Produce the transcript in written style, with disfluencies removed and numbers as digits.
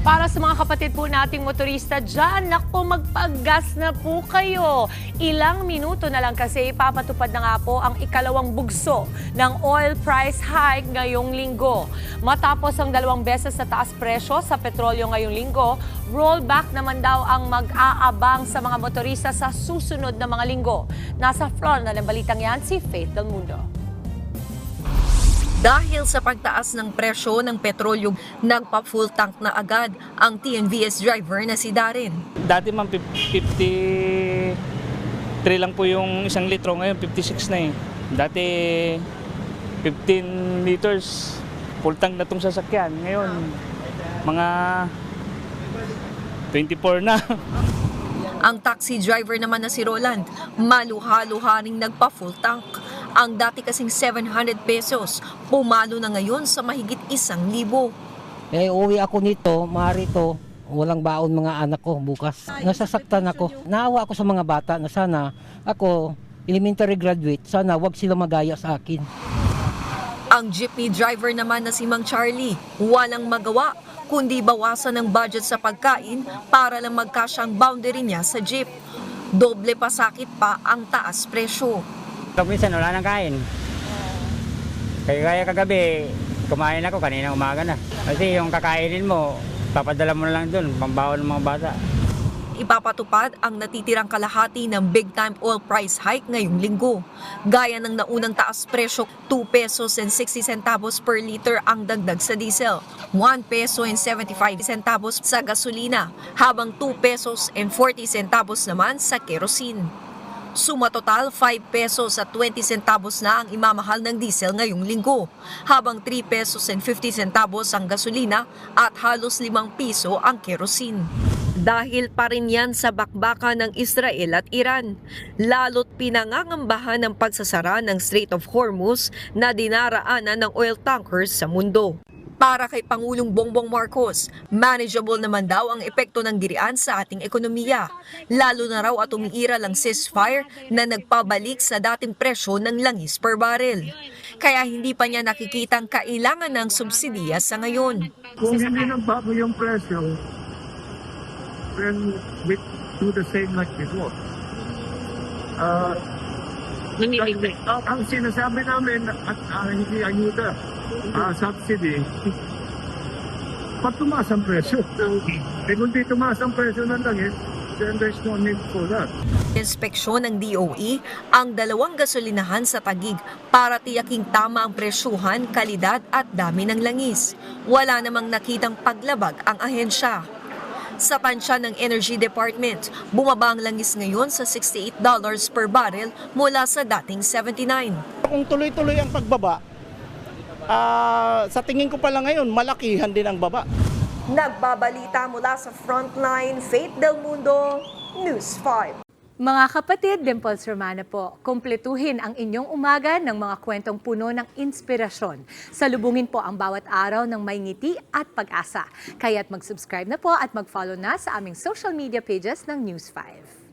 Para sa mga kapatid po nating motorista dyan, naku, magpagas na po kayo. Ilang minuto na lang kasi ipapatupad na nga po ang ikalawang bugso ng oil price hike ngayong linggo. Matapos ang 2 beses na taas presyo sa petrolyo ngayong linggo, rollback naman daw ang mag-aabang sa mga motorista sa susunod na mga linggo. Nasa front na ng balitang yan si Faith Del Mundo. Dahil sa pagtaas ng presyo ng petrolyo, nagpa-full tank na agad ang TNVS driver na si Darren. Dati man 53 lang po yung 1 litro, ngayon 56 na eh. Dati 15 liters, full tank na itong sasakyan. Ngayon, mga 24 na. Ang taxi driver naman na si Roland, maluha-luha ring nagpa-full tank. Ang dati kasing 700 pesos, pumalo na ngayon sa mahigit 1,000. Uwi ako nito, marito, walang baon mga anak ko bukas. Nasasaktan ako. Naawa ako sa mga bata na sana ako, elementary graduate, sana wag sila magaya sa akin. Ang jeepney driver naman na si Mang Charlie, walang magawa kundi bawasan ng budget sa pagkain para lang magkasyang boundary niya sa jeep. Doble pa sakit pa ang taas presyo. Minsan wala nang kain. Kaya kagabi, kumain ako kanina umaga na. Kasi yung kakainin mo, papadala mo na lang doon, pambaon ng mga bata. Ipapatupad ang natitirang kalahati ng big-time oil price hike ngayong linggo. Gaya ng naunang taas presyo, 2 pesos and 60 centavos per liter ang dagdag sa diesel, 1 peso and 75 centavos sa gasolina, habang 2 pesos and 40 centavos naman sa kerosene. Suma total, 5 pesos at 20 centavos na ang imamahal ng diesel ngayong linggo, habang 3 pesos and 50 centavos ang gasolina at halos 5 piso ang kerosene. Dahil pa rin yan sa bakbakan ng Israel at Iran, lalo't pinangangambahan ng pagsasara ng Strait of Hormuz na dinaraanan ng oil tankers sa mundo. Para kay Pangulong Bongbong Marcos, manageable naman daw ang epekto ng girian sa ating ekonomiya, lalo na raw at umiiral ang ceasefire na nagpabalik sa dating presyo ng langis per barrel. Kaya hindi pa niya nakikitang kailangan ng subsidiya sa ngayon. Kung hindi nagbago yung presyo, then we do the same like before. Ang sinasabi namin at hindi ayuda, subsidy, pag tumaas ang presyo. Kung di tumaas ang presyo ng langis, then there's no need for that. Inspeksyon ng DOE ang 2 gasolinahan sa Taguig para tiyaking tama ang presyuhan, kalidad at dami ng langis. Wala namang nakitang paglabag ang ahensya. Sa tansya ng Energy Department, bumaba ang langis ngayon sa $68 per barrel mula sa dating 79. Kung tuloy-tuloy ang pagbaba, sa tingin ko pala ngayon, malakihan din ang baba. Nagbabalita mula sa Frontline, Faith Del Mundo, News 5. Mga kapatid, Dimples Romana po, kumpletuhin ang inyong umaga ng mga kwentong puno ng inspirasyon. Salubungin po ang bawat araw ng may ngiti at pag-asa. Kaya't mag-subscribe na po at mag-follow na sa aming social media pages ng News 5.